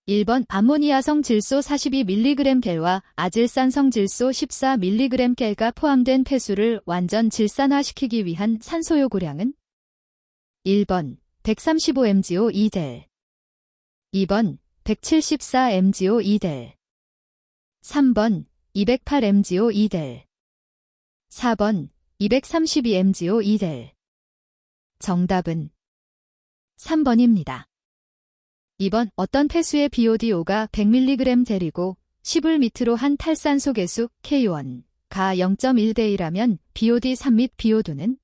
1번 암모니아성 질소 42mg 겔과 아질산성 질소 14mg 겔가 포함된 폐수를 완전 질산화시키기 위한 산소 요구량은? 1번 135mgO 2델 2번 174mgO 2델 3번 208mgO 2델 4번 232mgO 2델 정답은 3번입니다. 2번 어떤 폐수의 BODO가 100mg 델이고 10을 밑으로 한 탈산소 계수 K1, 가 0.1대1라면 BOD3 및 BO2는?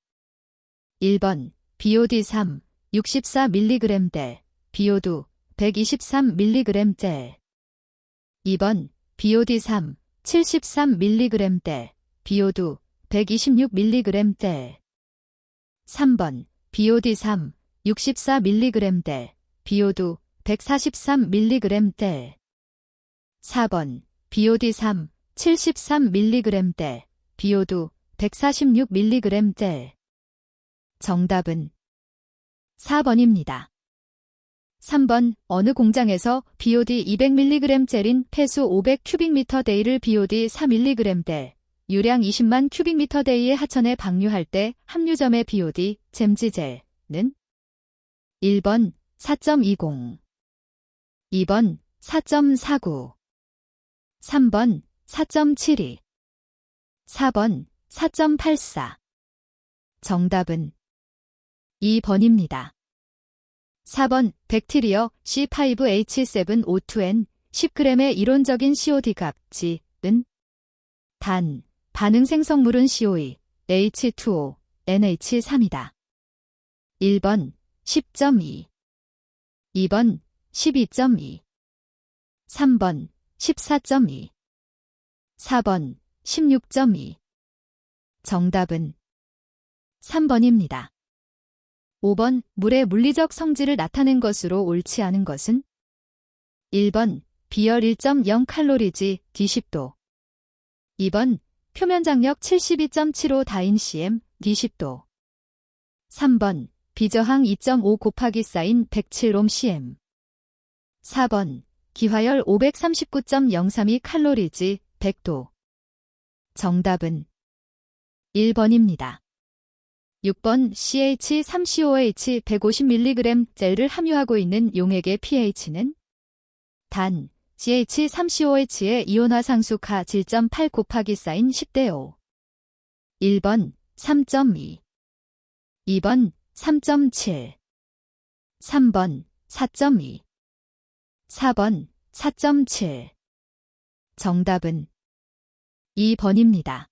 1번 BOD3 64mg 델, BO2 123mg 델 2번 BOD3 73mg 델, BO2 126mg 델 3번 BOD3 64mg 델, BO2 143mg 델 4번 BOD3 73mg 델, BO2 146mg 델 정답은 4번입니다. 3번 어느 공장에서 BOD 200mg 젤인 폐수 500큐빅미터/데이를 BOD 4mg 델, 유량 20만 큐빅미터/데이의 하천에 방류할 때 함유점의 BOD 잼지젤는? 1번 4.20 2번 4.49 3번 4.72 4번 4.84 정답은 2번입니다. 4번 백티리어 C5H7O2N 10g의 이론적인 COD 값은? 단, 반응 생성물은 COE, H2O, NH3이다. 1번 10.2 2번 12.2 3번 14.2 4번 16.2 정답은 3번입니다. 5번 물의 물리적 성질을 나타낸 것으로 옳지 않은 것은? 1번 비열 1.0 칼로리지 D10도 2번 표면 장력 72.75 다인 cm D10도 3번 비저항 2.5 곱하기 사인 107옴 cm 4번 기화열 539.032 칼로리지 100도 정답은 1번입니다. 6번 CH3COH 150mg 젤을 함유하고 있는 용액의 pH는? 단, CH3COH의 이온화상수 가 7.8 곱하기 사인 10대5 1번 3.2 2번 3.7 3번 4.2 4번 4.7 정답은 2번입니다.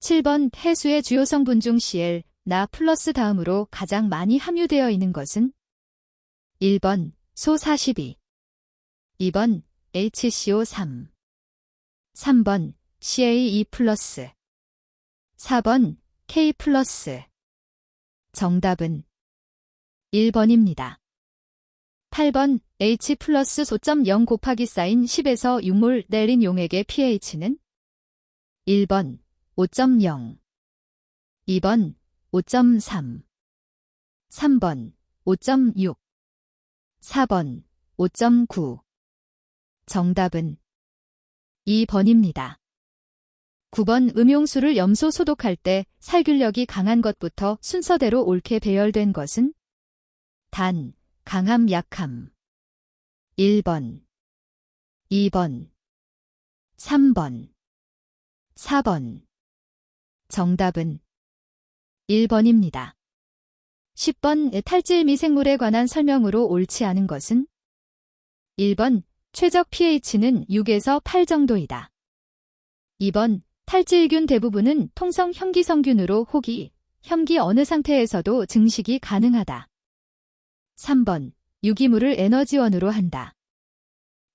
7번 해수의 주요 성분 중 Cl, 나 플러스 다음으로 가장 많이 함유되어 있는 것은? 1번 소 42 2번 HCO3 3번 CA2 플러스 4번 K 플러스 정답은 1번입니다. 8번 H 플러스 소.0 곱하기 사인 10에서 6몰 내린 용액의 pH는? 1번 5.0 2번 5.3 3번 5.6 4번 5.9 정답은 2번입니다. 9번 음용수를 염소 소독할 때 살균력이 강한 것부터 순서대로 옳게 배열된 것은? 단, 강함, 약함 1번 2번 3번 4번 정답은 1번입니다. 10번 탈질 미생물에 관한 설명으로 옳지 않은 것은? 1번 최적 pH는 6에서 8 정도이다. 2번 탈질균 대부분은 통성 혐기성균으로 혹이, 혐기 어느 상태에서도 증식이 가능하다. 3번 유기물을 에너지원으로 한다.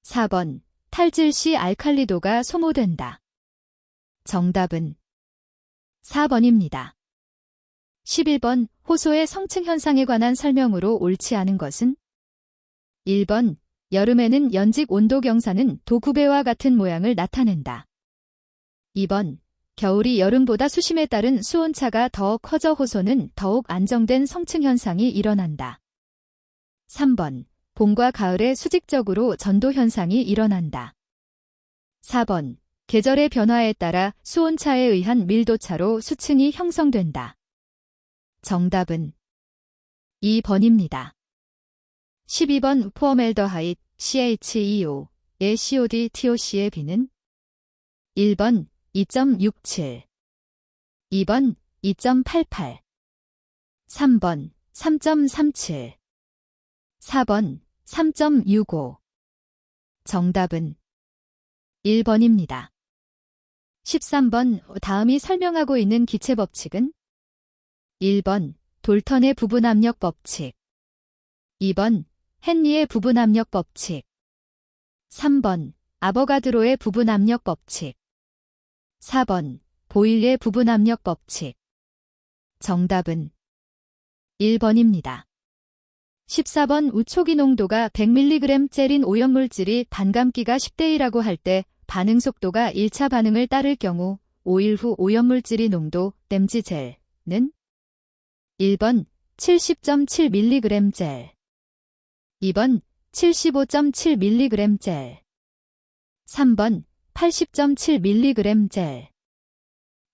4번 탈질 시 알칼리도가 소모된다. 정답은 4번입니다. 11번 호소의 성층 현상에 관한 설명으로 옳지 않은 것은? 1번 여름에는 연직 온도 경사는 도구배와 같은 모양을 나타낸다. 2번 겨울이 여름보다 수심에 따른 수온차가 더 커져 호소는 더욱 안정된 성층 현상이 일어난다. 3번 봄과 가을에 수직적으로 전도 현상이 일어난다. 4번. 계절의 변화에 따라 수온차에 의한 밀도차로 수층이 형성된다. 정답은 2번입니다. 12번 포어멜더하이드 CHEO의 COD TOC의 B는 1번 2.67, 2번 2.88, 3번 3.37, 4번 3.65. 정답은 1번입니다. 13번 다음이 설명하고 있는 기체 법칙은 1번 돌턴의 부분압력 법칙, 2번 헨리의 부분압력 법칙, 3번 아보가드로의 부분압력 법칙, 4번 보일의 부분압력 법칙. 정답은 1번입니다. 14번 우초기 농도가 100mg짜린 오염물질이 반감기가 10대 1이라고 할 때 반응 속도가 1차 반응을 따를 경우 5일 후 오염물질이 농도 댐지젤는 1번 70.7mg 젤, 2번 75.7mg 젤, 3번 80.7mg 젤,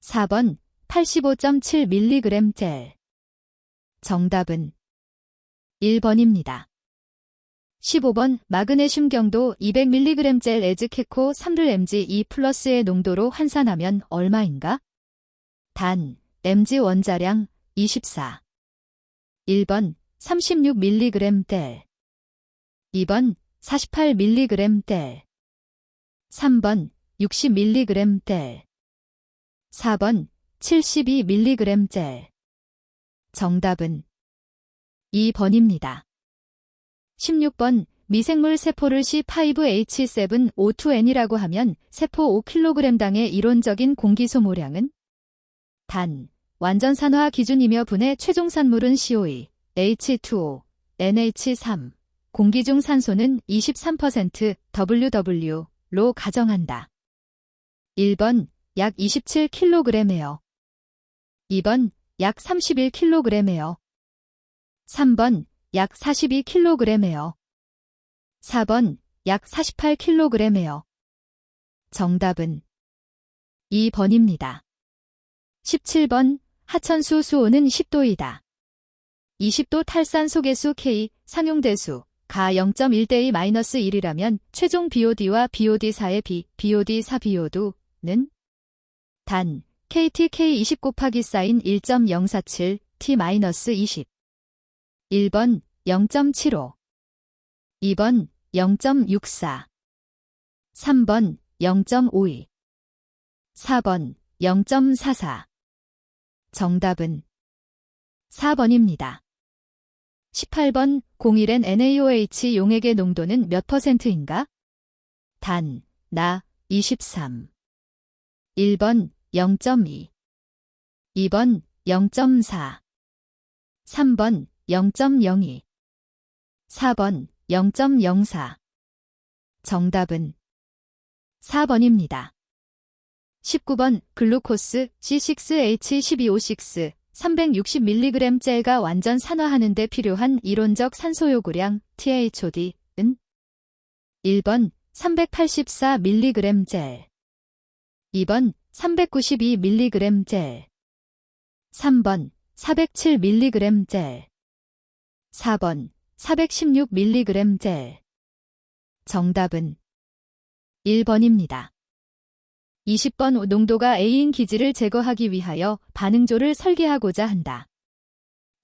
4번 85.7mg 젤. 정답은 1번입니다. 15번 마그네슘 경도 200mg 젤 에즈케코 3를 mg2 플러스의 농도로 환산하면 얼마인가? 단, mg 원자량 24. 1번 36mg 델, 2번 48mg 델, 3번 60mg 델, 4번 72mg 젤. 정답은 2번입니다. 16번 미생물 세포를 C5H7O2N이라고 하면 세포 5kg당의 이론적인 공기 소모량은? 단, 완전산화 기준이며 분의 최종 산물은 CO2, H2O, NH3, 공기 중 산소는 23% WW로 가정한다. 1번 약 27kg에요. 2번 약 31kg에요. 3번 약 42kg에요. 4번 약 48kg에요. 정답은 2번입니다. 17번 하천수 수온은 10도이다. 20도 탈산소계수 K 상용대수 가 0.1대2-1이라면 최종 BOD와 BOD4의 B, BOD4 BOD는 단 KTK20 곱하기 사인 1.047 T-20. 1번 0.75, 2번 0.64, 3번 0.52, 4번 0.44. 정답은 4번입니다. 18번 01N NaOH 용액의 농도는 몇 %인가? 단, 나 23. 1번 0.2, 2번 0.4, 3번 0.02, 4번 0.04. 정답은 4번입니다. 19번 글루코스 C6H12O6 360mg 젤가 완전 산화하는 데 필요한 이론적 산소 요구량 THOD은 1번 384mg 젤, 2번 392mg 젤, 3번 407mg 젤, 4번 416mg 젤. 정답은 1번입니다. 20번 농도가 A인 기질을 제거하기 위하여 반응조를 설계하고자 한다.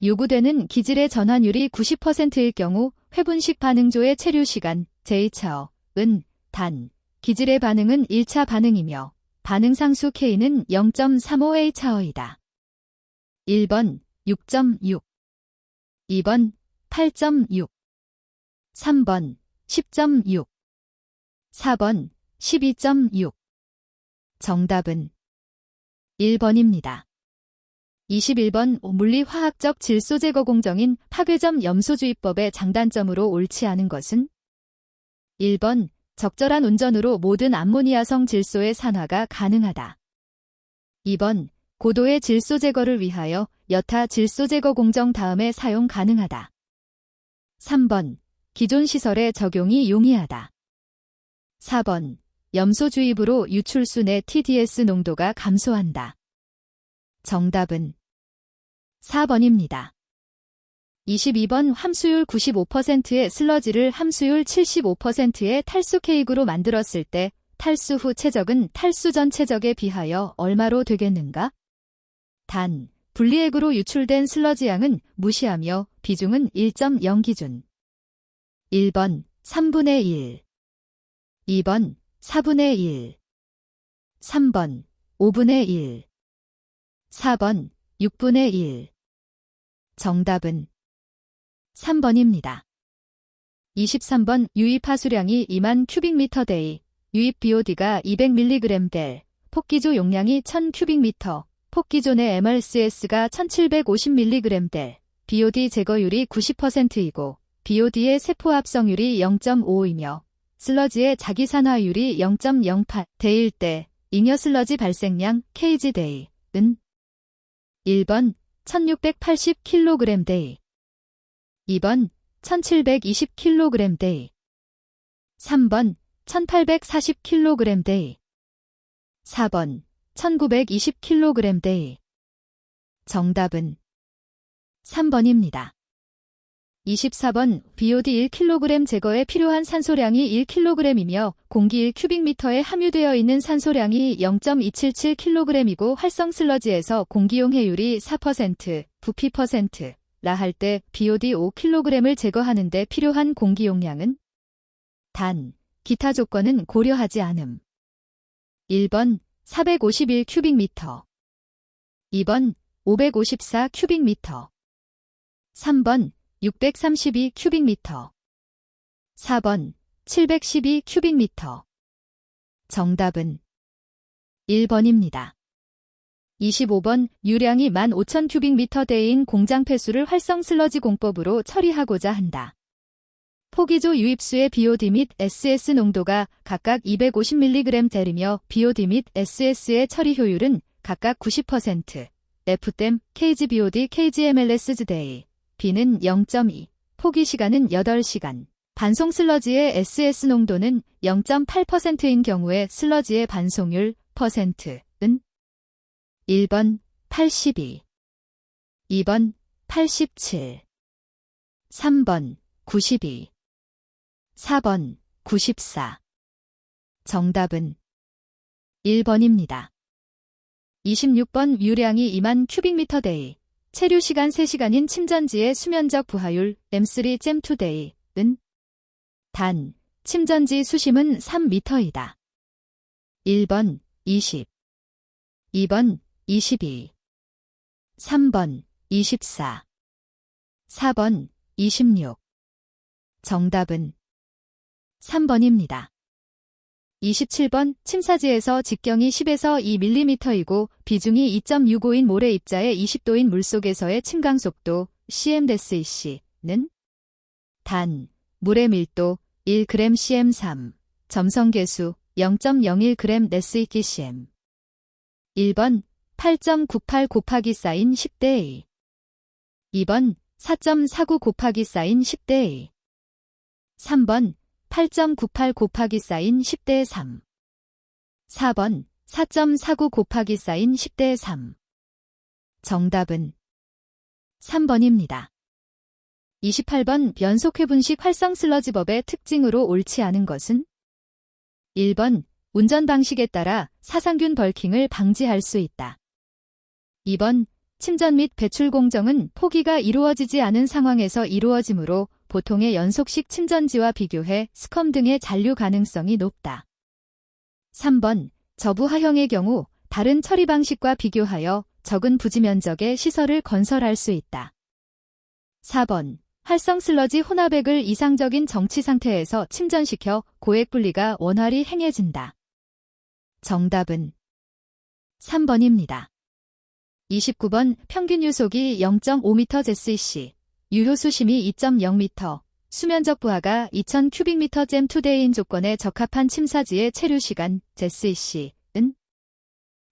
요구되는 기질의 전환율이 90%일 경우 회분식 반응조의 체류 시간 J차어은 단, 기질의 반응은 1차 반응이며 반응상수 K는 0.35A 차어이다. 1번 6.6, 2번 8.6, 3번 10.6, 4번 12.6. 정답은 1번입니다. 21번 물리화학적 질소 제거 공정인 파괴점 염소주의법의 장단점으로 옳지 않은 것은? 1번 적절한 운전으로 모든 암모니아성 질소의 산화가 가능하다. 2번 고도의 질소 제거를 위하여 여타 질소 제거 공정 다음에 사용 가능하다. 3번 기존 시설의 적용이 용이하다. 4번. 염소 주입으로 유출수 내 TDS 농도가 감소한다. 정답은 4번입니다. 22번 함수율 95%의 슬러지를 함수율 75%의 탈수 케이크로 만들었을 때 탈수 후 최적은 탈수 전 최적에 비하여 얼마로 되겠는가? 단, 분리액으로 유출된 슬러지 양은 무시하며 비중은 1.0 기준. 1번 3분의 1, 2번 4분의 1, 3번 5분의 1, 4번 6분의 1. 정답은 3번입니다. 23번 유입 하수량이 2만 큐빅미터 데이, 유입 BOD가 200mg 델, 폭기조 용량이 1000큐빅미터, 폭기조 내 MRCS가 1750mg 델, BOD 제거율이 90%이고 BOD의 세포 합성율이 0.55이며 슬러지의 자기산화율이 0.08 데이일 때 잉여 슬러지 발생량 kg데이은 1번 1680kg 데이, 2번 1720kg 데이, 3번 1840kg 데이, 4번 1920kg 데이. 정답은 3번입니다. 24번 BOD 1kg 제거에 필요한 산소량이 1kg이며 공기 1큐빅미터에 함유되어 있는 산소량이 0.277kg이고 활성 슬러지에서 공기용 해율이 4%, 부피 %라 할 때 BOD 5kg을 제거하는 데 필요한 공기 용량은? 단, 기타 조건은 고려하지 않음. 1번 451큐빅미터, 2번 554큐빅미터, 3번 632큐빅미터, 4번 712큐빅미터. 정답은 1번입니다. 25번 유량이 15,000큐빅미터 대인 공장 폐수를 활성 슬러지 공법으로 처리하고자 한다. 포기조 유입수의 BOD 및 SS 농도가 각각 250mg 델이며 BOD 및 SS의 처리 효율은 각각 90%, F댐, KGBOD, KGMLS 데이, B는 0.2, 포기 시간은 8시간, 반송 슬러지의 SS 농도는 0.8%인 경우에 슬러지의 반송율 %은 1번 82, 2번 87, 3번 92, 4번 94. 정답은 1번입니다. 26번 유량이 2만 큐빅미터 데이, 체류 시간 3시간인 침전지의 수면적 부하율 M3.2 데이은? 단, 침전지 수심은 3m이다. 1번 20, 2번 22, 3번 24, 4번 26. 정답은 3번입니다. 27번 침사지에서 직경이 10에서 2mm이고 비중이 2.65인 모래 입자의 20도인 물속에서의 침강속도 cm/c는? 단, 물의 밀도 1g cm3, 점성계수 0.01g cm. 1번 8.98 곱하기 사인 10대 2, 2번 4.49 곱하기 사인 10대 2, 3번 8.98 곱하기 사인 10대 3, 4번 4.49 곱하기 사인 10대 3. 정답은 3번입니다. 28번 변속회분식 활성 슬러지법의 특징으로 옳지 않은 것은? 1번 운전 방식에 따라 사상균 벌킹을 방지할 수 있다. 2번 침전 및 배출 공정은 포기가 이루어지지 않은 상황에서 이루어지므로 보통의 연속식 침전지와 비교해 스컴 등의 잔류 가능성이 높다. 3번 저부하형의 경우 다른 처리 방식과 비교하여 적은 부지 면적의 시설을 건설할 수 있다. 4번 활성 슬러지 혼합액을 이상적인 정치 상태에서 침전시켜 고액 분리가 원활히 행해진다. 정답은 3번입니다. 29번 평균 유속이 0.5m 제스이씨, 유효 수심이 2.0m, 수면적 부하가 2000큐빅미터 잼2데이인 조건에 적합한 침사지의 체류 시간 제스이씨은?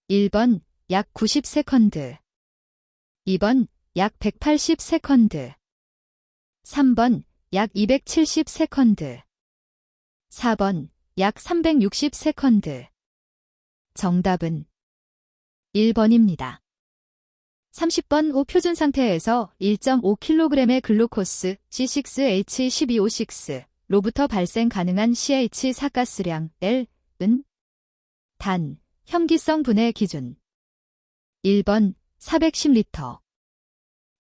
1번 약 90세컨드, 2번 약 180세컨드, 3번 약 270세컨드. 4번 약 360세컨드. 정답은 1번입니다. 30번 5 표준 상태에서 1.5kg의 글루코스 C6H12O6로부터 발생 가능한 CH4가스량 L은 단, 혐기성 분해 기준 1번 410리터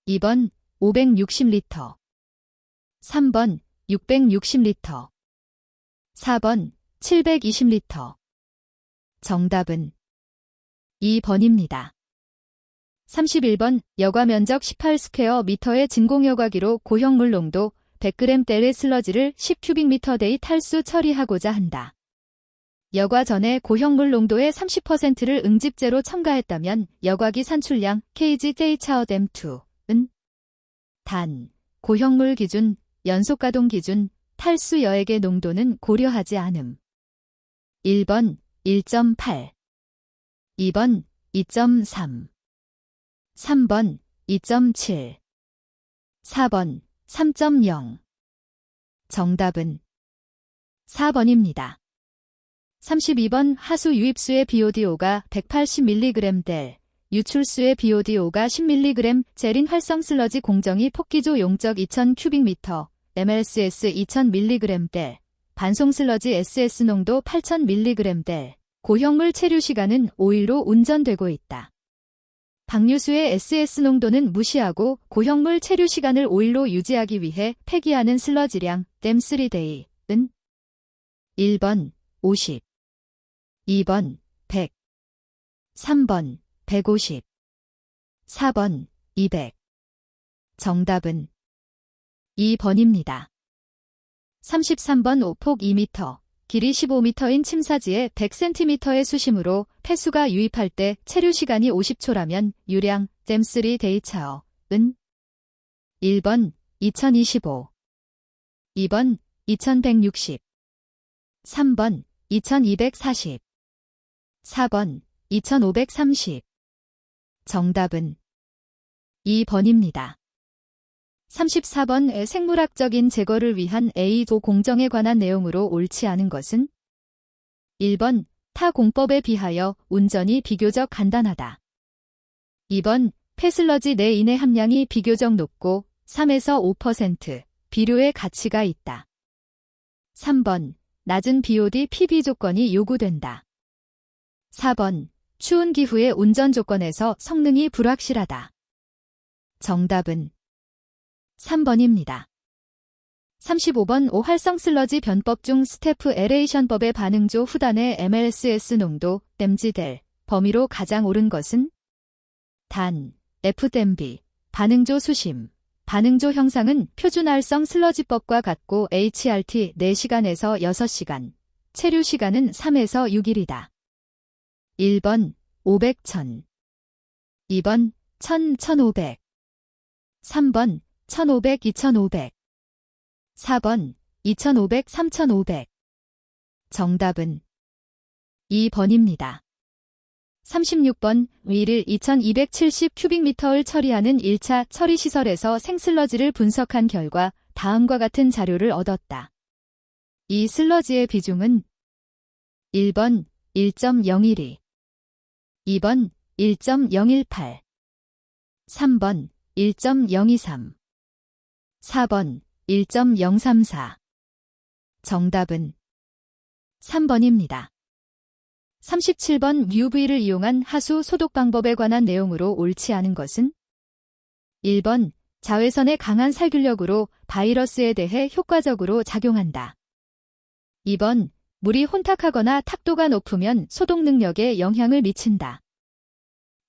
2번 560리터 3번 660리터 4번 720리터. 정답은 2번입니다. 31번 여과 면적 18스퀘어미터의 진공여과기로 고형물 농도 100g대의 슬러지를 10큐빅미터대의 탈수 처리하고자 한다. 여과 전에 고형물 농도의 30%를 응집제로 첨가했다면 여과기 산출량 kg/m2은 단, 고형물 기준, 연속가동 기준, 탈수 여액의 농도는 고려하지 않음. 1번 1.8 2번 2.3 3번 2.7 4번 3.0. 정답은 4번입니다. 32번 하수 유입수의 BODO가 180mg/델, 유출수의 BODO가 10mg, 제린 활성 슬러지 공정이 폭기조 용적 2000큐빅미터, MLSS 2000mg/델, 반송 슬러지 SS 농도 8000mg/델, 고형물 체류 시간은 5일로 운전되고 있다. 방류수의 SS 농도는 무시하고 고형물 체류 시간을 5일로 유지하기 위해 폐기하는 슬러지량 댐3데이은 1번 50, 2번 100, 3번 150, 4번 200. 정답은 2번입니다. 33번 오폭 2m, 길이 15m인 침사지에 100cm의 수심으로 폐수가 유입할 때 체류 시간이 50초라면 유량 댐3 데이차어은 1번 2025, 2번 2160, 3번 2240, 4번 2530. 정답은 2번입니다. 34번의 생물학적인 제거를 위한 A조 공정에 관한 내용으로 옳지 않은 것은 1번 타 공법에 비하여 운전이 비교적 간단하다. 2번 폐슬러지 내 인의 함량이 비교적 높고 3에서 5% 비료의 가치가 있다. 3번 낮은 BOD PB 조건이 요구된다. 4번 추운 기후의 운전 조건에서 성능이 불확실하다. 정답은 3번입니다. 35번 5활성 슬러지 변법 중 스태프 에레이션법의 반응조 후단의 MLSS 농도 댐지델 범위로 가장 옳은 것은 단, F댐비, 반응조 수심, 반응조 형상은 표준활성 슬러지법과 같고 HRT 4시간에서 6시간, 체류 시간은 3에서 6일이다. 1번 500, 1000, 2번 1000, 1500, 3번 1500, 2500, 4번 2500, 3500. 정답은 2번입니다. 36번 위를 2270큐빅미터를 처리하는 1차 처리시설에서 생슬러지를 분석한 결과 다음과 같은 자료를 얻었다. 이 슬러지의 비중은 1번 1.012, 2번 1.018, 3번 1.023, 4번 1.034. 정답은 3번입니다. 37번 UV를 이용한 하수 소독 방법에 관한 내용으로 옳지 않은 것은 1번 자외선의 강한 살균력으로 바이러스에 대해 효과적으로 작용한다. 2번 물이 혼탁하거나 탁도가 높으면 소독 능력에 영향을 미친다.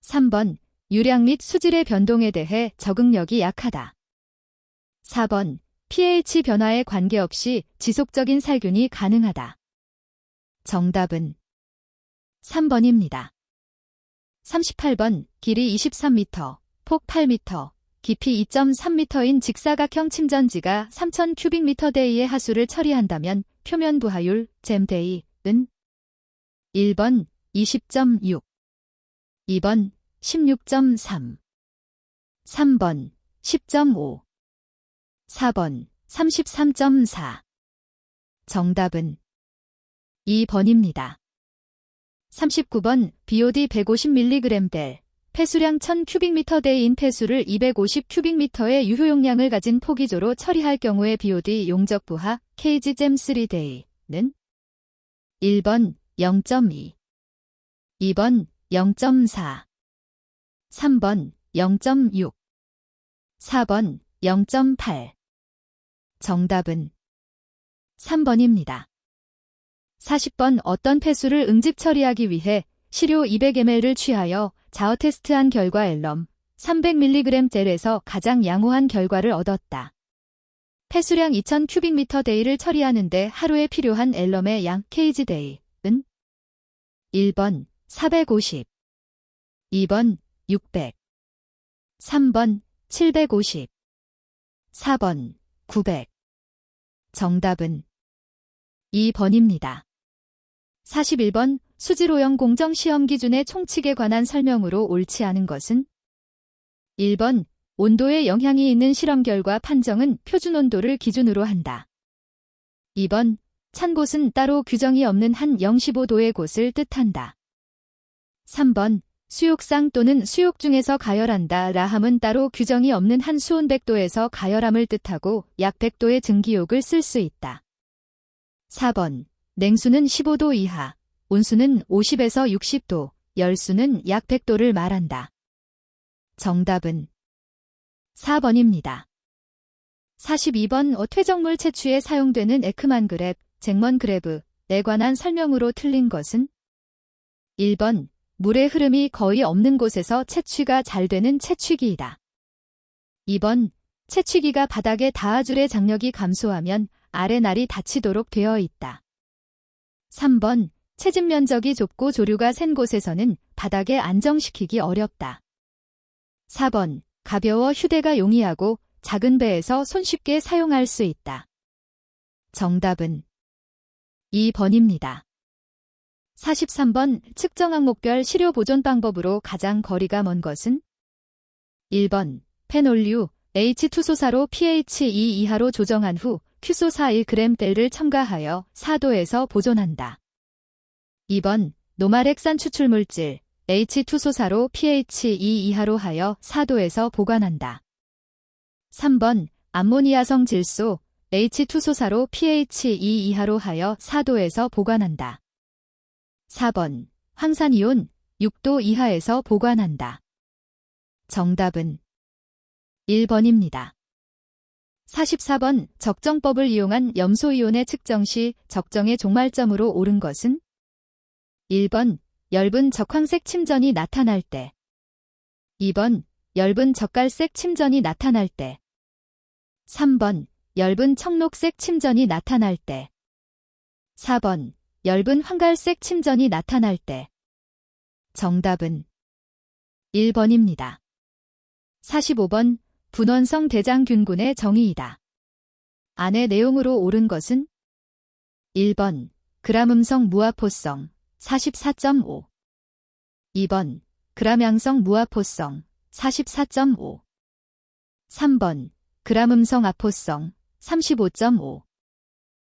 3번 유량 및 수질의 변동에 대해 적응력이 약하다. 4번 pH 변화에 관계없이 지속적인 살균이 가능하다. 정답은 3번입니다. 38번 길이 23m, 폭 8m, 깊이 2.3m인 직사각형 침전지가 3000큐빅미터대의 하수를 처리한다면 표면 부하율 잼데이은 1번 20.6, 2번 16.3, 3번 10.5, 4번 33.4. 정답은 2번입니다. 39번 BOD 150mg 벨, 폐수량 1000큐빅미터대인 폐수를 250큐빅미터의 유효용량을 가진 포기조로 처리할 경우에 BOD 용적 부하 KG잼 3데이는 1번 0.2, 2번 0.4, 3번 0.6, 4번 0.8. 정답은 3번입니다. 40번 어떤 폐수를 응집 처리하기 위해 시료 200ml를 취하여 자어 테스트한 결과 앨럼 300mg 젤에서 가장 양호한 결과를 얻었다. 폐수량 2000큐빅미터데이를 처리하는데 하루에 필요한 앨럼의 양 kg데이는 1번 450, 2번 600, 3번 750, 4번 900. 정답은 2번입니다. 41번 수질오염 공정시험 기준의 총칙에 관한 설명으로 옳지 않은 것은 1번 온도에 영향이 있는 실험 결과 판정은 표준온도를 기준으로 한다. 2번 찬 곳은 따로 규정이 없는 한 0-15도의 곳을 뜻한다. 3번 수욕상 또는 수욕 중에서 가열한다 라함은 따로 규정이 없는 한 수온 100도에서 가열함을 뜻하고 약 100도의 증기욕을 쓸 수 있다. 4번 냉수는 15도 이하, 온수는 50에서 60도, 열수는 약 100도를 말한다. 정답은 4번입니다. 42번 퇴적물 채취에 사용되는 에크만 그랩, 잭먼 그랩에 관한 설명으로 틀린 것은 1번 물의 흐름이 거의 없는 곳에서 채취가 잘 되는 채취기이다. 2번 채취기가 바닥에 닿아줄의 장력이 감소하면 아래 날이 닫히도록 되어 있다. 3번 채집 면적이 좁고 조류가 센 곳에서는 바닥에 안정시키기 어렵다. 4번 가벼워 휴대가 용이하고 작은 배에서 손쉽게 사용할 수 있다. 정답은 2번입니다. 43번 측정 항목별 시료 보존 방법으로 가장 거리가 먼 것은 1번 페놀류 H2소사로 pH 2 이하로 조정한 후 큐소사 1g대를 첨가하여 4도에서 보존한다. 2번 노말핵산 추출물질 H2소사로 pH 2 이하로 하여 4도에서 보관한다. 3번 암모니아성 질소 H2소사로 pH 2 이하로 하여 4도에서 보관한다. 4번 황산이온 6도 이하에서 보관한다. 정답은 1번입니다. 44번 적정법을 이용한 염소이온의 측정 시 적정의 종말점으로 옳은 것은 1번 엷은 적황색 침전이 나타날 때, 2번 엷은 적갈색 침전이 나타날 때, 3번 엷은 청록색 침전이 나타날 때, 4번 엷은 황갈색 침전이 나타날 때. 정답은 1번입니다. 45번 분원성 대장균군의 정의이다. 안의 내용으로 옳은 것은 1번 그람음성 무아포성 44.5, 2번 그람양성 무아포성 44.5, 3번 그람음성 아포성 35.5,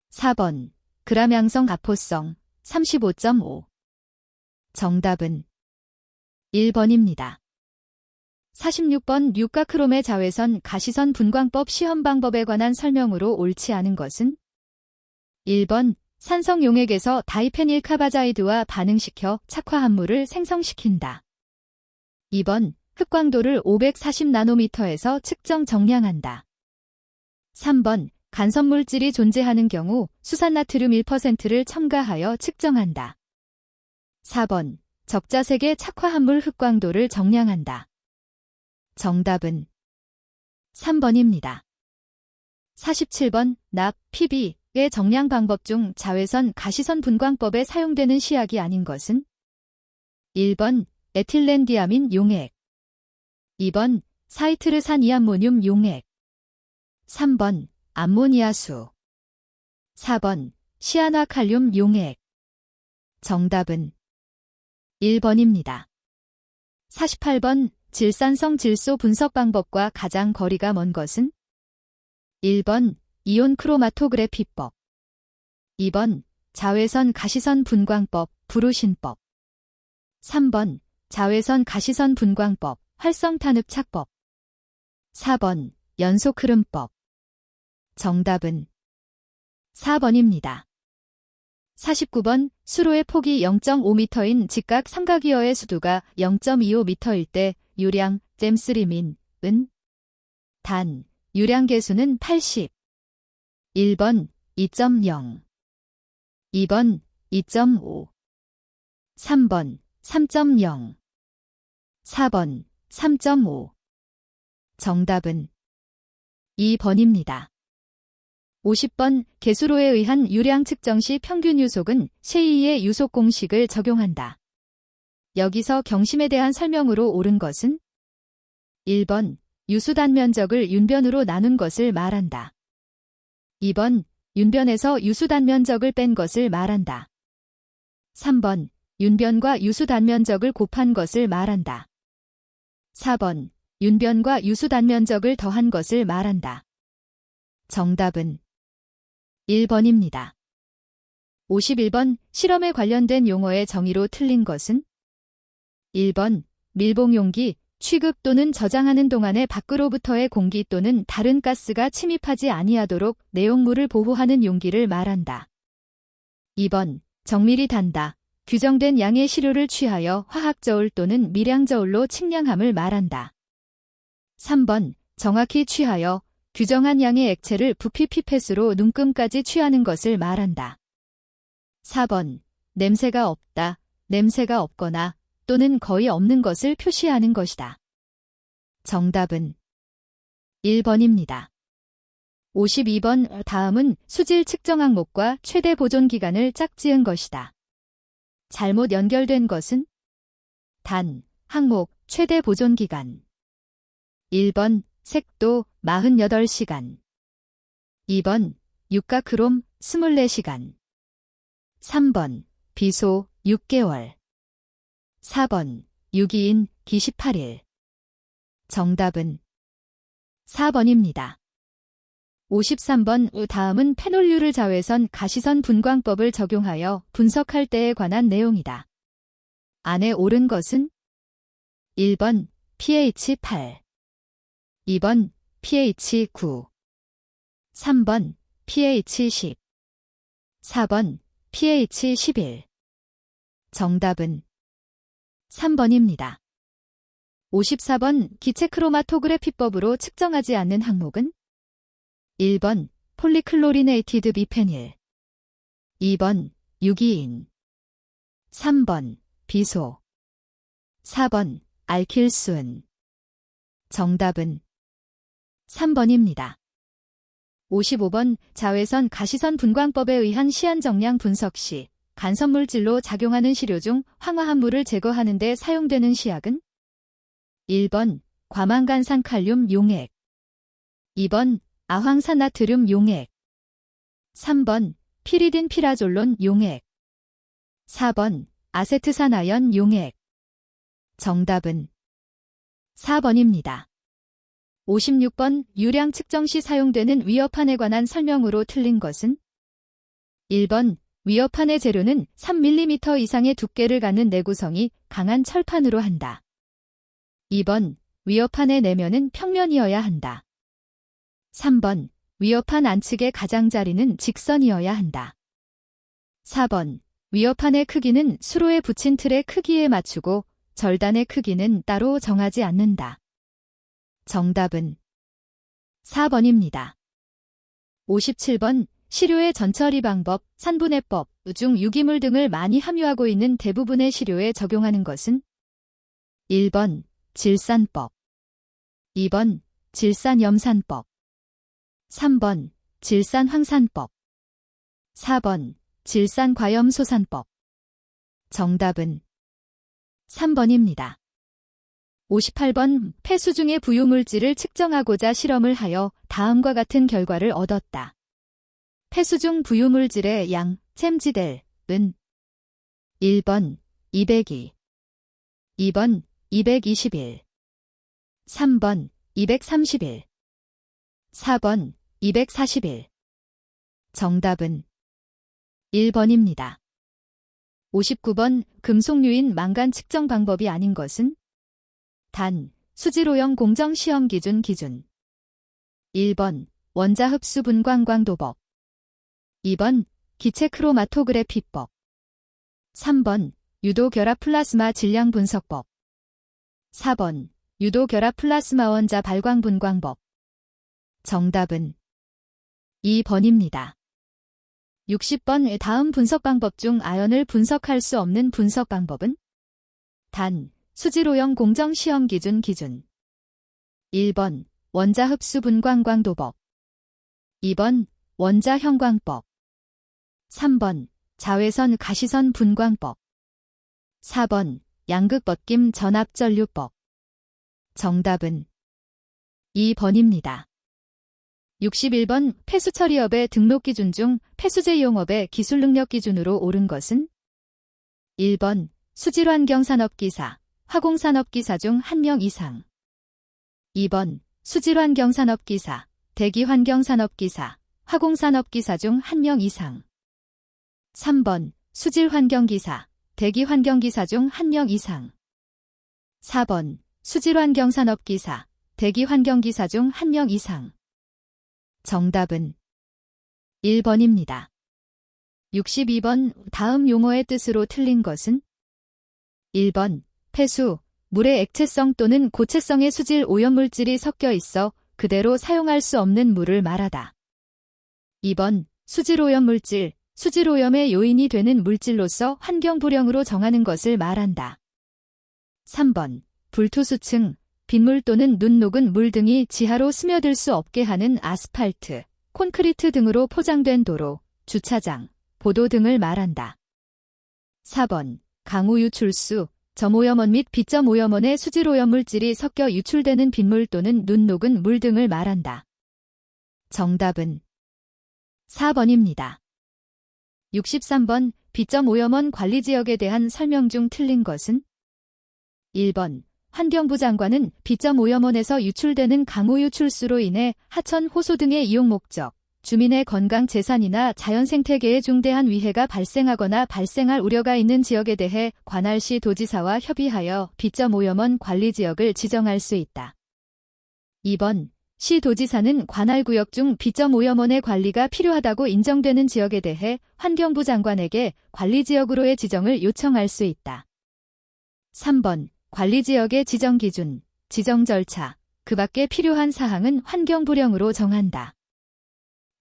4번 그람양성 아포성 35.5. 정답은 1번입니다. 46번 육가크롬의 자외선 가시선 분광법 시험 방법에 관한 설명으로 옳지 않은 것은 1번 산성 용액에서 다이페닐카바자이드와 반응시켜 착화합물을 생성시킨다. 2번 흑광도를 540나노미터에서 측정 정량한다. 3번 간섭물질이 존재하는 경우 수산나트륨 1%를 첨가하여 측정한다. 4번 적자색의 착화합물 흑광도를 정량한다. 정답은 3번입니다. 47번 납, PB의 정량 방법 중 자외선 가시선 분광법에 사용되는 시약이 아닌 것은 1번 에틸렌디아민 용액, 2번 사이트르산이암모늄 용액, 3번 암모니아수, 4번 시아나칼륨 용액. 정답은 1번입니다. 48번 질산성 질소 분석 방법과 가장 거리가 먼 것은 1번 이온 크로마토그래피법. 2번 자외선 가시선 분광법, 부르신법. 3번 자외선 가시선 분광법, 활성탄흡착법. 4번 연속 흐름법. 정답은 4번입니다. 49번 수로의 폭이 0.5m인 직각 삼각이어의 수두가 0.25m일 때 유량 잼스리민 은 단 유량 계수는 80. 1번 2.0, 2번 2.5, 3번 3.0, 4번 3.5. 정답은 2번입니다. 50번 개수로에 의한 유량 측정 시 평균 유속은 셰이의 유속 공식을 적용한다. 여기서 경심에 대한 설명으로 옳은 것은 1번 유수 단면적을 윤변으로 나눈 것을 말한다. 2번 윤변에서 유수 단면적을 뺀 것을 말한다. 3번 윤변과 유수 단면적을 곱한 것을 말한다. 4번 윤변과 유수 단면적을 더한 것을 말한다. 정답은 1번입니다. 51번 실험에 관련된 용어의 정의로 틀린 것은 1번 밀봉용기, 취급 또는 저장하는 동안에 밖으로부터의 공기 또는 다른 가스가 침입하지 아니하도록 내용물을 보호하는 용기를 말한다. 2번 정밀히 단다, 규정된 양의 시료를 취하여 화학저울 또는 미량저울로 측량함을 말한다. 3번 정확히 취하여 규정한 양의 액체를 부피 피펫으로 눈금까지 취하는 것을 말한다. 4번 냄새가 없다, 냄새가 없거나 또는 거의 없는 것을 표시하는 것이다. 정답은 1번입니다. 52번 다음은 수질 측정 항목과 최대 보존 기간을 짝지은 것이다. 잘못 연결된 것은 단, 항목, 최대 보존 기간. 1번 색도 48시간, 2번 육가크롬 24시간, 3번 비소 6개월, 4번 유기인 기 18일. 정답은 4번입니다. 53번 다음은 페놀류를 자외선 가시선 분광법을 적용하여 분석할 때에 관한 내용이다. 안에 옳은 것은 1번 pH 8, 2번 pH 9, 3번 pH 10, 4번 pH 11. 정답은 3번입니다. 54번 기체 크로마토그래피법으로 측정하지 않는 항목은 1번 폴리클로리네이티드 비페닐, 2번 유기인, 3번 비소, 4번 알킬수은. 정답은 3번입니다. 55번 자외선 가시선 분광법에 의한 시안 정량 분석 시 간섭물질로 작용하는 시료 중 황화합물을 제거하는 데 사용되는 시약은 1번 과망간산 칼륨 용액, 2번 아황산나트륨 용액, 3번 피리딘 피라졸론 용액, 4번 아세트산아연 용액. 정답은 4번입니다. 56번 유량 측정 시 사용되는 위협판에 관한 설명으로 틀린 것은 1번 위협판의 재료는 3mm 이상의 두께를 갖는 내구성이 강한 철판으로 한다. 2번 위협판의 내면은 평면이어야 한다. 3번 위협판 안측의 가장자리는 직선이어야 한다. 4번 위협판의 크기는 수로에 붙인 틀의 크기에 맞추고 절단의 크기는 따로 정하지 않는다. 정답은 4번입니다. 57번 시료의 전처리 방법, 산분해법 중 유기물 등을 많이 함유하고 있는 대부분의 시료에 적용하는 것은 1번 질산법, 2번 질산염산법, 3번 질산황산법, 4번 질산과염소산법. 정답은 3번입니다. 58번 폐수 중의 부유물질을 측정하고자 실험을 하여 다음과 같은 결과를 얻었다. 폐수 중 부유물질의 양, 챔지델, 은 1번 202, 2번 221, 3번 231, 4번 241. 정답은 1번입니다. 59번 금속류인 망간 측정 방법이 아닌 것은? 단, 수질오염 공정 시험 기준 1번 원자 흡수 분광 광도법 2번 기체 크로마토그래피법 3번 유도 결합 플라스마 질량 분석법 4번 유도 결합 플라스마 원자 발광 분광법 정답은 2번입니다. 60번 다음 분석 방법 중 아연을 분석할 수 없는 분석 방법은? 단, 수질오염 공정 시험 기준 1번 원자 흡수 분광 광도법 2번 원자 형광법 3번 자외선 가시선 분광법 4번 양극 벗김 전압 전류법 정답은 2번입니다. 61번 폐수 처리업의 등록 기준 중 폐수제 이용업의 기술 능력 기준으로 옳은 것은? 1번 수질환경산업기사, 화공산업기사 중 1명 이상 2번 수질환경산업기사, 대기환경산업기사, 화공산업기사 중 1명 이상 3번 수질환경기사, 대기환경기사 중 1명 이상 4번 수질환경산업기사, 대기환경기사 중 1명 이상 정답은 1번입니다. 62번 다음 용어의 뜻으로 틀린 것은? 1번 폐수, 물의 액체성 또는 고체성의 수질 오염물질이 섞여 있어 그대로 사용할 수 없는 물을 말하다. 2번 수질오염물질, 수질오염의 요인이 되는 물질로서 환경불량으로 정하는 것을 말한다. 3번 불투수층, 빗물 또는 눈 녹은 물 등이 지하로 스며들 수 없게 하는 아스팔트, 콘크리트 등으로 포장된 도로, 주차장, 보도 등을 말한다. 4번 강우 유출수, 점오염원 및 비점오염원의 수질오염물질이 섞여 유출되는 빗물 또는 눈 녹은 물 등을 말한다. 정답은 4번입니다. 63번 비점오염원 관리지역에 대한 설명 중 틀린 것은? 1번 환경부 장관은 비점오염원에서 유출되는 강우 유출수로 인해 하천, 호수 등의 이용 목적, 주민의 건강 재산이나 자연생태계에 중대한 위해가 발생하거나 발생할 우려가 있는 지역에 대해 관할시 도지사와 협의하여 비점오염원 관리지역을 지정할 수 있다. 2번 시 도지사는 관할구역 중 비점오염원의 관리가 필요하다고 인정되는 지역에 대해 환경부 장관에게 관리지역으로의 지정을 요청할 수 있다. 3번 관리지역의 지정 기준, 지정 절차, 그 밖에 필요한 사항은 환경부령으로 정한다.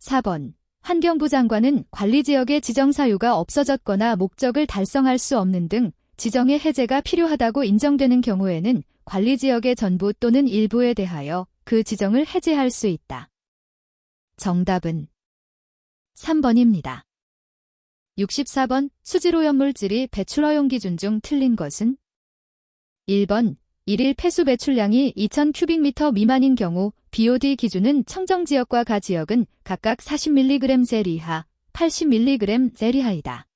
4번 환경부 장관은 관리지역의 지정 사유가 없어졌거나 목적을 달성할 수 없는 등 지정의 해제가 필요하다고 인정되는 경우에는 관리지역의 전부 또는 일부에 대하여 그 지정을 해제할 수 있다. 정답은 3번입니다. 64번 수질오염물질이 배출허용 기준 중 틀린 것은? 1번 1일 폐수 배출량이 2000큐빅미터 미만인 경우 BOD 기준은 청정지역과 가지역은 각각 40mg/셀 이하, 80mg/셀 이하이다.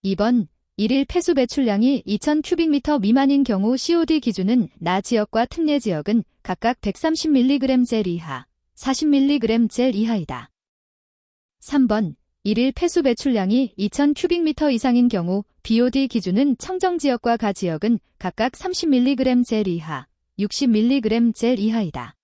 2번 1일 폐수 배출량이 2000큐빅미터 미만인 경우 COD 기준은 나지역과 특례지역은 각각 130mg/셀 이하, 40mg/셀 이하이다. 3번 1일 폐수 배출량이 2000큐빅미터 이상인 경우 BOD 기준은 청정지역과 가지역은 각각 30mg/셀 이하, 60mg/셀 이하이다.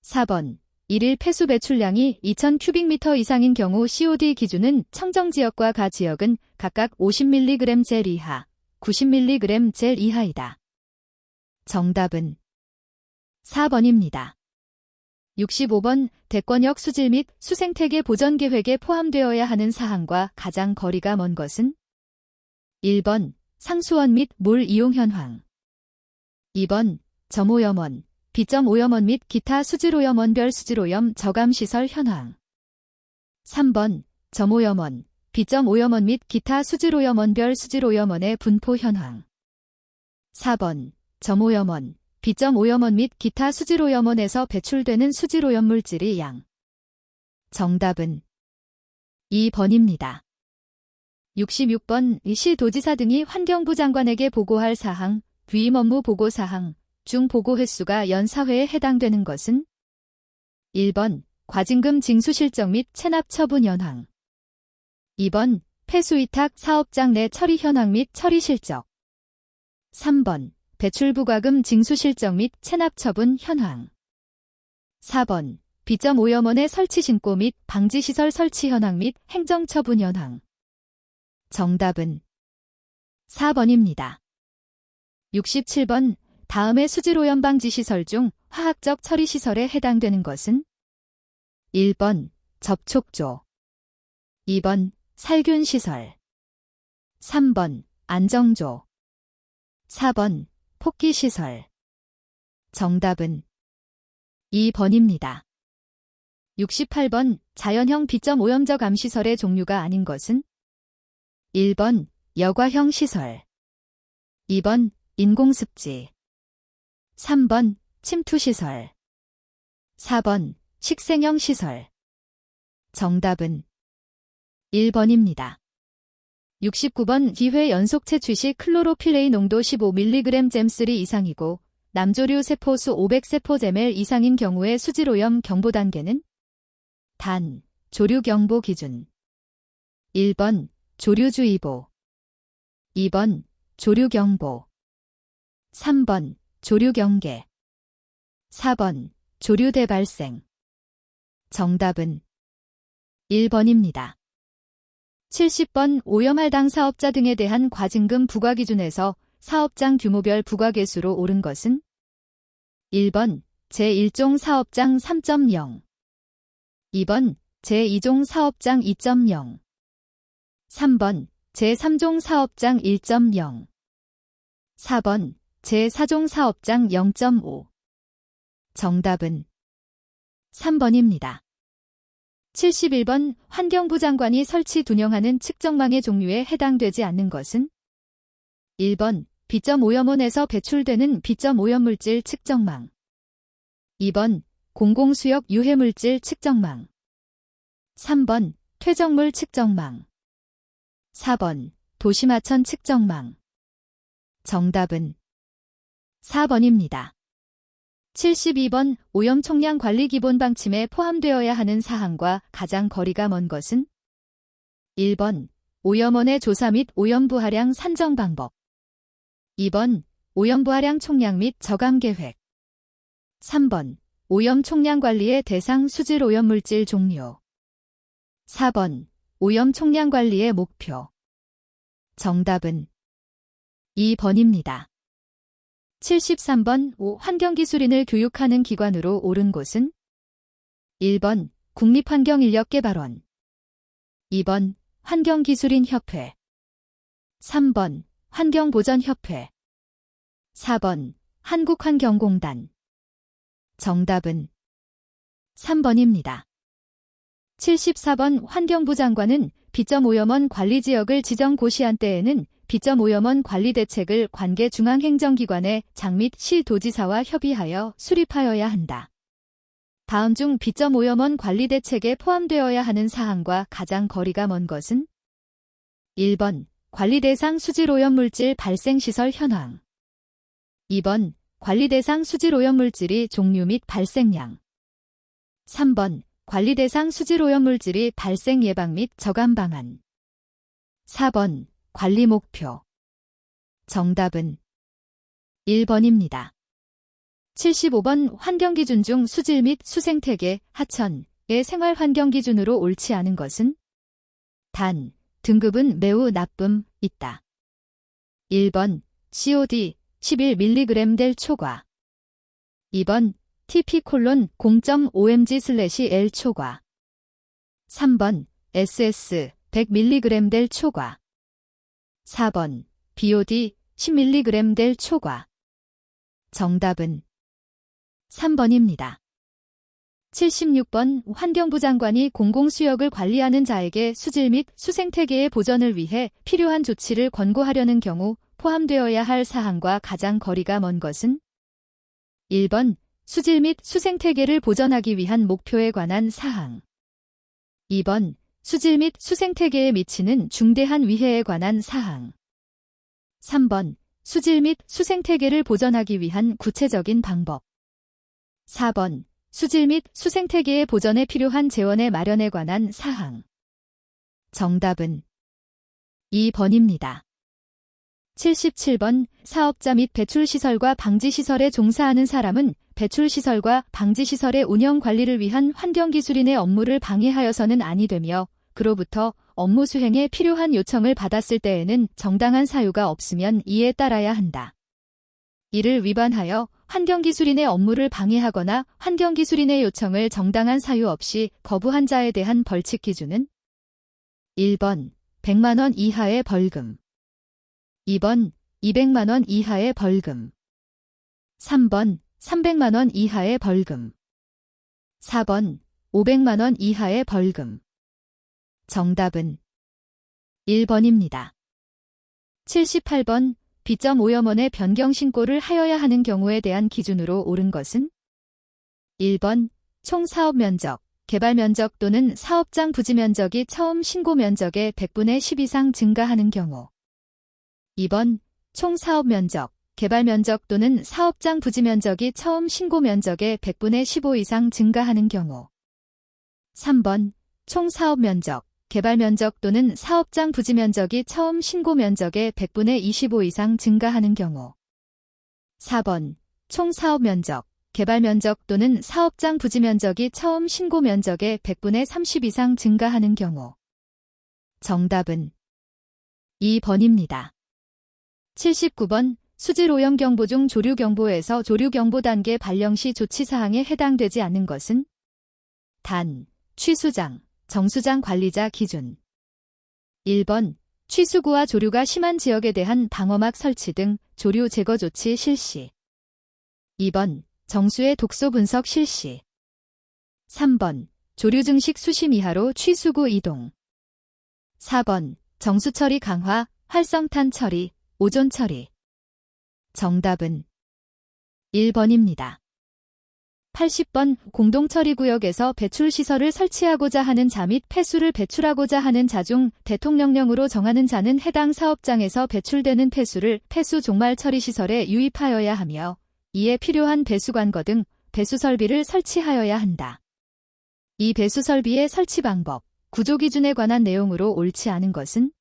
4번 1일 폐수 배출량이 2000큐빅미터 이상인 경우 COD 기준은 청정지역과 가지역은 각각 50mg/셀 이하, 90mg/셀 이하이다. 정답은 4번입니다. 65번 대권역 수질 및 수생태계 보전 계획에 포함되어야 하는 사항과 가장 거리가 먼 것은? 1번 상수원 및 물 이용 현황 2번 점오염원, 비점오염원 및 기타 수질오염원별 수질오염 저감시설 현황 3번 점오염원, 비점오염원 및 기타 수질오염원별 수질오염원의 분포 현황 4번 점오염원, 비점오염원 및 기타 수질오염원에서 배출되는 수질오염물질의 양. 정답은 2번입니다. 66번 시 도지사 등이 환경부 장관에게 보고할 사항, 위임 업무 보고 사항 중 보고 횟수가 연 4회에 해당되는 것은? 1번 과징금 징수 실적 및 체납 처분 현황. 2번 폐수위탁 사업장 내 처리 현황 및 처리 실적. 3번 배출부과금 징수 실적 및 체납 처분 현황. 4번 B.5염원의 설치 신고 및 방지시설 설치 현황 및 행정 처분 현황. 정답은 4번입니다. 67번 다음의 수질오염 방지 시설 중 화학적 처리 시설에 해당되는 것은 1번 접촉조, 2번 살균 시설, 3번 안정조, 4번 폭기 시설. 정답은 2번입니다. 68번 자연형 B.5염적 암시설의 종류가 아닌 것은 1번 여과형 시설, 2번 인공습지, 3번 침투시설, 4번 식생형 시설. 정답은 1번입니다. 69번 기회 연속 채취 시 클로로필레이 농도 15mg 잼3 이상이고 남조류 세포수 500세포/ml 이상인 경우의 수질오염 경보 단계는 단, 조류 경보 기준. 1번 조류주의보, 2번 조류경보, 3번 조류경계, 4번 조류대발생. 정답은 1번입니다. 70번 오염할당 사업자 등에 대한 과징금 부과 기준에서 사업장 규모별 부과 개수로 옳은 것은 1번 제1종 사업장 3.0, 2번 제2종 사업장 2.0, 3번 제3종 사업장 1.0, 4번 제4종 사업장 0.5. 정답은 3번입니다. 71번 환경부 장관이 설치 운영하는 측정망의 종류에 해당되지 않는 것은 1번 B.5염원에서 배출되는 B.5염물질 측정망, 2번 공공수역 유해물질 측정망, 3번 퇴적물 측정망, 4번 도시마천 측정망. 정답은 4번입니다. 72번 오염 총량 관리 기본 방침에 포함되어야 하는 사항과 가장 거리가 먼 것은 1번 오염원의 조사 및 오염부 하량 산정 방법, 2번 오염부 하량 총량 및 저감 계획, 3번 오염 총량 관리의 대상 수질 오염물질 종류, 4번 오염 총량 관리의 목표. 정답은 2번입니다. 73번 환경기술인을 교육하는 기관으로 옳은 곳은 1번 국립환경인력개발원, 2번 환경기술인협회, 3번 환경보전협회, 4번 한국환경공단. 정답은 3번입니다. 74번 환경부 장관은 B.5염원 관리지역을 지정 고시한 때에는 B.5염원 관리대책을 관계 중앙행정기관의 장 및 시도지사와 협의하여 수립하여야 한다. 다음 중 B.5염원 관리대책에 포함되어야 하는 사항과 가장 거리가 먼 것은 1번 관리대상 수질오염물질 발생시설 현황, 2번 관리대상 수질오염물질이 종류 및 발생량, 3번 관리대상 수질오염물질이 발생 예방 및 저감 방안, 4번 관리 목표. 정답은 1번입니다. 75번 환경기준 중 수질 및 수생태계, 하천의 생활환경기준으로 옳지 않은 것은 단, 등급은 매우 나쁨, 있다. 1번 COD 11mg 델 초과, 2번 TP:0.5mg/L 초과, 3번 SS 100mg 델 초과, 4번 BOD 10mg 델 초과. 정답은 3번입니다. 76번 환경부 장관이 공공수역을 관리하는 자에게 수질 및 수생태계의 보전을 위해 필요한 조치를 권고하려는 경우 포함되어야 할 사항과 가장 거리가 먼 것은 1번 수질 및 수생태계를 보전하기 위한 목표에 관한 사항, 2번 수질 및 수생태계에 미치는 중대한 위해에 관한 사항, 3번 수질 및 수생태계를 보전하기 위한 구체적인 방법, 4번 수질 및 수생태계의 보전에 필요한 재원의 마련에 관한 사항. 정답은 2번입니다. 77번 사업자 및 배출시설과 방지시설에 종사하는 사람은 배출시설과 방지시설의 운영 관리를 위한 환경기술인의 업무를 방해하여서는 아니 되며 그로부터 업무 수행에 필요한 요청을 받았을 때에는 정당한 사유가 없으면 이에 따라야 한다. 이를 위반하여 환경기술인의 업무를 방해하거나 환경기술인의 요청을 정당한 사유 없이 거부한 자에 대한 벌칙 기준은 1번 100만 원 이하의 벌금, 2번 200만 원 이하의 벌금, 3번 300만 원 이하의 벌금, 4번 500만 원 이하의 벌금. 정답은 1번입니다. 78번 B.5염원의 변경 신고를 하여야 하는 경우에 대한 기준으로 옳은 것은 1번 총 사업 면적, 개발 면적 또는 사업장 부지 면적이 처음 신고 면적의 100분의 10 이상 증가하는 경우, 2번 총 사업 면적, 개발 면적 또는 사업장 부지 면적이 처음 신고 면적의 100분의 15 이상 증가하는 경우, 3번 총 사업 면적, 개발 면적 또는 사업장 부지 면적이 처음 신고 면적의 100분의 25 이상 증가하는 경우, 4번 총 사업 면적, 개발 면적 또는 사업장 부지 면적이 처음 신고 면적의 100분의 30 이상 증가하는 경우. 정답은 2번입니다. 79번 수질오염 경보 중 조류 경보에서 조류 경보 단계 발령 시 조치 사항에 해당되지 않는 것은 단, 취수장, 정수장 관리자 기준. 1번 취수구와 조류가 심한 지역에 대한 방어막 설치 등 조류 제거 조치 실시. 2번 정수의 독소 분석 실시. 3번 조류 증식 수심 이하로 취수구 이동. 4번 정수 처리 강화, 활성탄 처리, 오존 처리. 정답은 1번입니다. 80번 공동처리구역에서 배출시설을 설치하고자 하는 자 및 폐수를 배출하고자 하는 자 중 대통령령으로 정하는 자는 해당 사업장에서 배출되는 폐수를 폐수 종말 처리시설에 유입하여야 하며 이에 필요한 배수관거 등 배수설비를 설치하여야 한다. 이 배수설비의 설치 방법, 구조기준에 관한 내용으로 옳지 않은 것은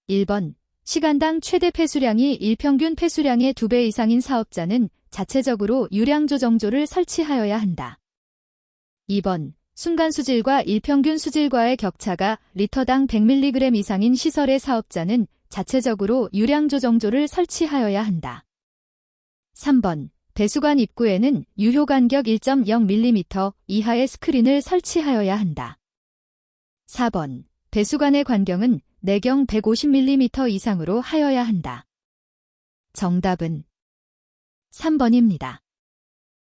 1번 시간당 최대 폐수량이 일평균 폐수량의 2배 이상인 사업자는 자체적으로 유량조정조를 설치하여야 한다. 2번 순간수질과 일평균 수질과의 격차가 리터당 100mg 이상인 시설의 사업자는 자체적으로 유량조정조를 설치하여야 한다. 3번 배수관 입구에는 유효간격 1.0mm 이하의 스크린을 설치하여야 한다. 4번 배수관의 관경은 내경 150mm 이상으로 하여야 한다. 정답은 3번입니다.